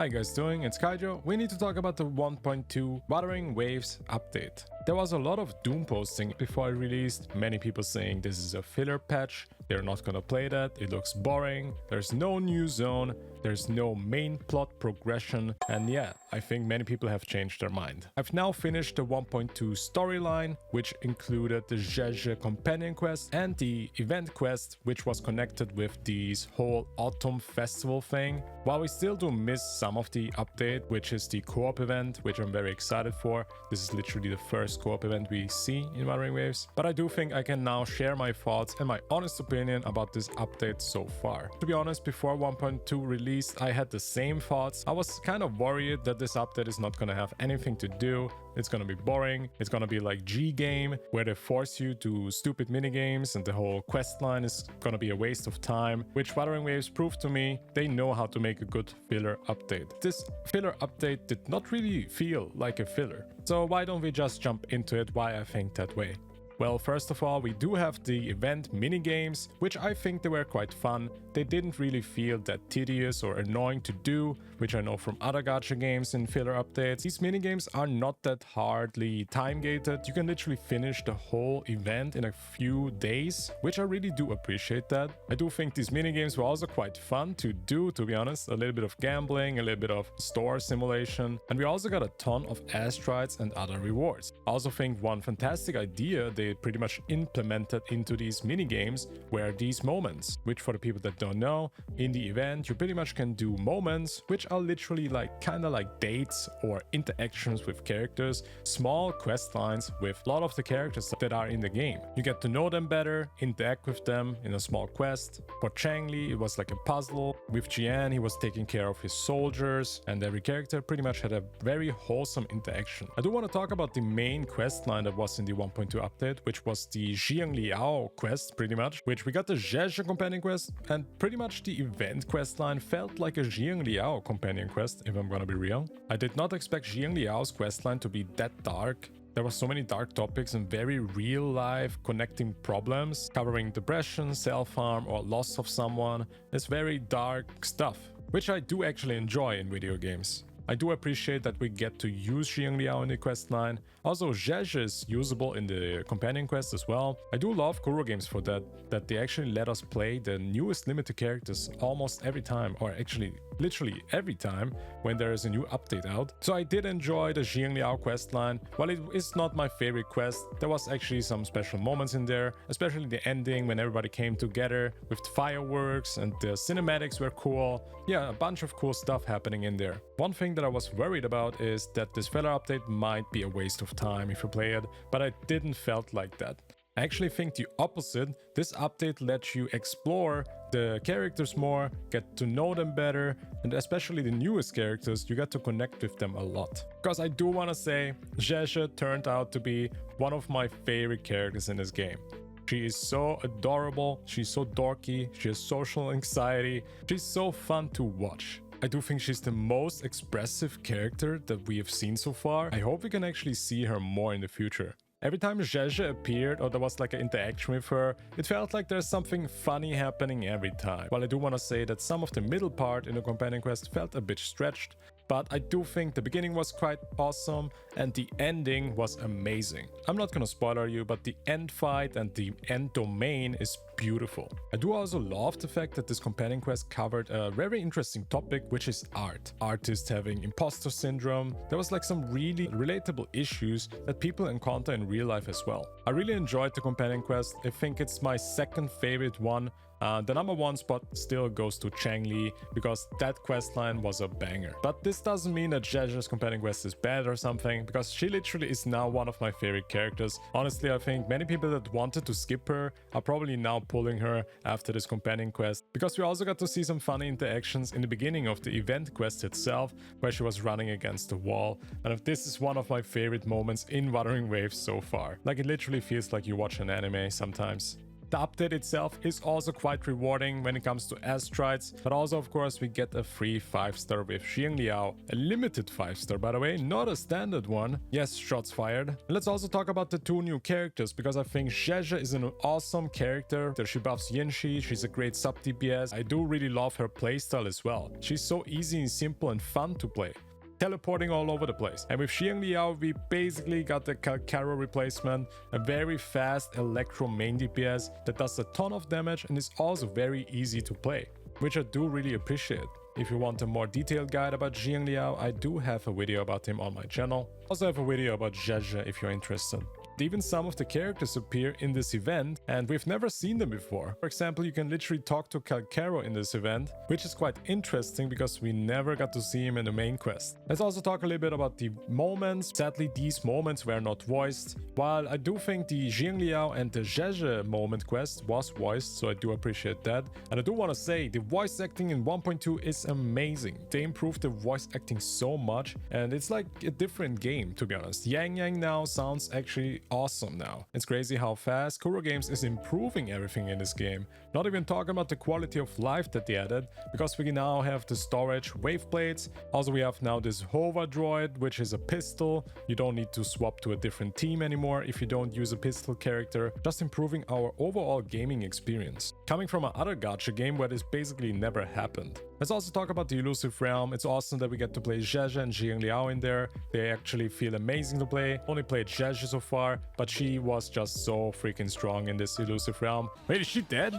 How you guys doing? It's Kydro. We need to talk about the 1.2 Wuthering Waves update. There was a lot of doom posting before it released, many people saying this is a filler patch, they're not gonna play that, it looks boring, there's no new zone, there's no main plot progression, and yeah, I think many people have changed their mind. I've now finished the 1.2 storyline, which included the zhezhi companion quest and the event quest, which was connected with this whole autumn festival thing. While we still do miss some of the update, which is the co-op event, which I'm very excited for. This is literally the first co-op event we see in Wuthering Waves, but I do think I can now share my thoughts and my honest opinion about this update so far. To be honest, before 1.2 released, I had the same thoughts. I was kind of worried that this update is not gonna have anything to do. It's gonna be boring. It's gonna be like G game, where they force you to stupid minigames and the whole quest line is gonna be a waste of time, which Wuthering Waves proved to me they know how to make a good filler update. This filler update did not really feel like a filler. So why don't we just jump into it, why I think that way? Well, first of all, we do have the event minigames, which I think they were quite fun. They didn't really feel that tedious or annoying to do, which I know from other gacha games in filler updates. These minigames are not that hardly time-gated. You can literally finish the whole event in a few days, which I really do appreciate that. I do think these minigames were also quite fun to do, to be honest. A little bit of gambling, a little bit of store simulation, and we also got a ton of astrides and other rewards. I also think one fantastic idea they pretty much implemented into these minigames were these moments, which for the people that don't know, in the event you pretty much can do moments which are literally like kind of like dates or interactions with characters, small quest lines with a lot of the characters that are in the game. You get to know them better, interact with them in a small quest. For xiangli, it was like a puzzle. With Jian, he was taking care of his soldiers, and every character pretty much had a very wholesome interaction. I do want to talk about the main quest line that was in the 1.2 update, which was the xiangli quest pretty much, which we got the zhezhi companion quest, and pretty much the event quest line felt like a xiangli companion quest, if I'm gonna be real. I did not expect xiangli's quest line to be that dark. There were so many dark topics and very real-life connecting problems, covering depression, self-harm, or loss of someone. It's very dark stuff, which I do actually enjoy in video games. I do appreciate that we get to use xiangli in the quest line. Also, zhezhi is usable in the companion quest as well. I do love Kuro games for that they actually let us play the newest limited characters almost every time, or actually literally every time when there is a new update out. So I did enjoy the xiangli quest line. While it is not my favorite quest, there was actually some special moments in there, especially the ending when everybody came together with fireworks and the cinematics were cool. Yeah, a bunch of cool stuff happening in there. One thing that I was worried about is that this filler update might be a waste of time if you play it, but I didn't felt like that. I actually think the opposite. This update lets you explore the characters more, get to know them better, and especially the newest characters, you get to connect with them a lot. Because I do want to say, zhezhi turned out to be one of my favorite characters in this game. She is so adorable, she's so dorky, she has social anxiety, she's so fun to watch. I do think she's the most expressive character that we have seen so far. I hope we can actually see her more in the future. Every time zhezhi appeared or there was like an interaction with her, it felt like there's something funny happening every time. While I do want to say that some of the middle part in the companion quest felt a bit stretched, but I do think the beginning was quite awesome and the ending was amazing. I'm not gonna spoiler you, but the end fight and the end domain is beautiful. I do also love the fact that this companion quest covered a very interesting topic, which is art. Artists having imposter syndrome. There was like some really relatable issues that people encounter in real life as well. I really enjoyed the companion quest. I think it's my second favorite one. The number one spot still goes to xiangli because that questline was a banger. But this doesn't mean that zhezhi's companion quest is bad or something, because she literally is now one of my favorite characters. Honestly, I think many people that wanted to skip her are probably now pulling her after this companion quest, because we also got to see some funny interactions in the beginning of the event quest itself, where she was running against the wall. And this is one of my favorite moments in Wuthering Waves so far. Like, it literally feels like you watch an anime sometimes. The update itself is also quite rewarding when it comes to astrites, but also of course we get a free 5-star with xiangli, a limited 5-star by the way, not a standard one. Yes, shots fired. And let's also talk about the 2 new characters, because I think zhezhi is an awesome character. She buffs Yenshi, she's a great sub DPS. I do really love her playstyle as well. She's so easy and simple and fun to play, teleporting all over the place. And with xiangli, we basically got the Kydro replacement, a very fast electro main DPS that does a ton of damage and is also very easy to play, which I do really appreciate. If you want a more detailed guide about xiangli, I do have a video about him on my channel. Also have a video about zhezhi if you're interested. Even some of the characters appear in this event and we've never seen them before. For example, you can literally talk to Kydro in this event, which is quite interesting because we never got to see him in the main quest. Let's also talk a little bit about the moments. Sadly, these moments were not voiced. While I do think the xiangli and the zhezhi moment quest was voiced, so I do appreciate that. And I do want to say the voice acting in 1.2 is amazing. They improved the voice acting so much and it's like a different game, to be honest. Yang now sounds actually awesome now. It's crazy how fast Kuro Games is improving everything in this game. Not even talking about the quality of life that they added, because we now have the storage wave plates. Also we have now this hover droid, which is a pistol. You don't need to swap to a different team anymore if you don't use a pistol character, just improving our overall gaming experience. Coming from another gacha game where this basically never happened. Let's also talk about the Elusive Realm. It's awesome that we get to play zhezhi and xiangli in there. They actually feel amazing to play. Only played zhezhi so far, but she was just so freaking strong in this Elusive Realm. Wait, is she dead?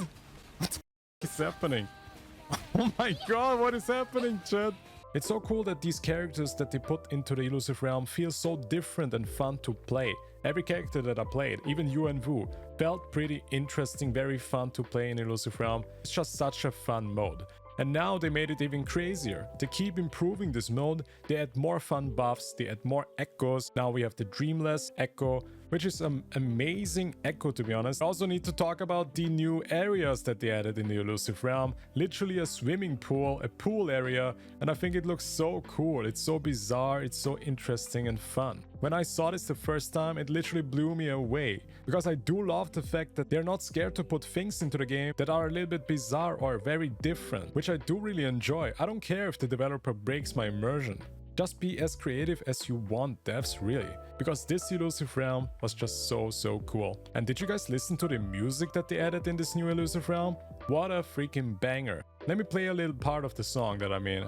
What the is happening? Oh my god, what is happening, chat? It's so cool that these characters that they put into the Elusive Realm feel so different and fun to play. Every character that I played, even Yu and Wu, felt pretty interesting, very fun to play in Elusive Realm. It's just such a fun mode. And now they made it even crazier. They keep improving this mode, they add more fun buffs, they add more echoes. Now we have the Dreamless Echo, which is an amazing echo, to be honest. I also need to talk about the new areas that they added in the Elusive Realm. Literally a swimming pool, a pool area, and I think it looks so cool. It's so bizarre, it's so interesting and fun. When I saw this the first time, it literally blew me away, because I do love the fact that they're not scared to put things into the game that are a little bit bizarre or very different, which I do really enjoy. I don't care if the developer breaks my immersion. Just be as creative as you want, devs, really. Because this Elusive Realm was just so cool. And did you guys listen to the music that they added in this new Elusive Realm? What a freaking banger. Let me play a little part of the song that I mean.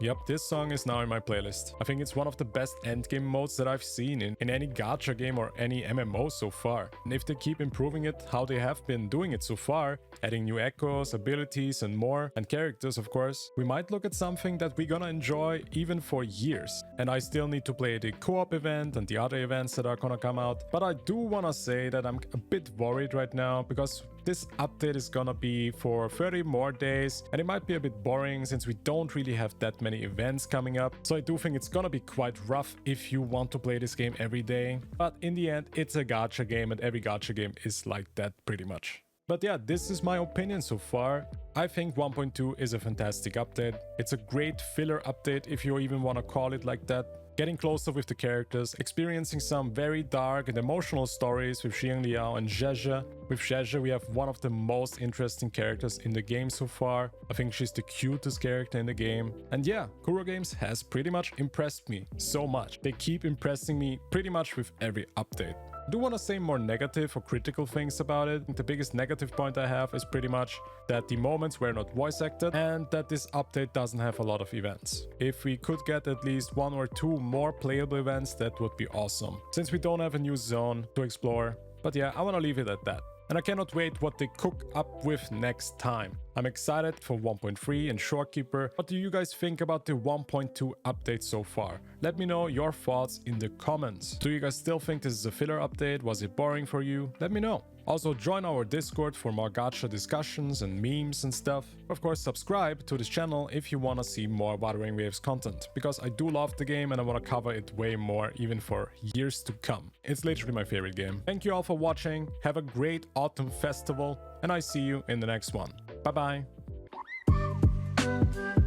Yep, this song is now in my playlist. I think it's one of the best endgame modes that I've seen in any gacha game or any MMO so far. And if they keep improving it how they have been doing it so far, adding new echoes, abilities and more, and characters of course, we might look at something that we're gonna enjoy even for years. And I still need to play the co-op event and the other events that are gonna come out. But I do wanna say that I'm a bit worried right now, because this update is gonna be for 30 more days and it might be a bit boring since we don't really have that many events coming up. So I do think it's gonna be quite rough if you want to play this game every day. But in the end, it's a gacha game and every gacha game is like that pretty much. But yeah, this is my opinion so far. I think 1.2 is a fantastic update. It's a great filler update if you even want to call it like that. Getting closer with the characters, experiencing some very dark and emotional stories with xiangli and zhezhi. With zhezhi, we have one of the most interesting characters in the game so far. I think she's the cutest character in the game. And yeah, Kuro Games has pretty much impressed me so much. They keep impressing me pretty much with every update. I do want to say more negative or critical things about it. The biggest negative point I have is pretty much that the moments were not voice acted and that this update doesn't have a lot of events. If we could get at least 1 or 2 more playable events, that would be awesome, since we don't have a new zone to explore. But yeah, I want to leave it at that. And I cannot wait what they cook up with next time. I'm excited for 1.3 and Shorekeeper. What do you guys think about the 1.2 update so far? Let me know your thoughts in the comments. Do you guys still think this is a filler update? Was it boring for you? Let me know. Also, join our Discord for more gacha discussions and memes and stuff. Of course, subscribe to this channel if you want to see more Wuthering Waves content, because I do love the game and I want to cover it way more, even for years to come. It's literally my favorite game. Thank you all for watching, have a great autumn festival, and I see you in the next one. Bye bye! you.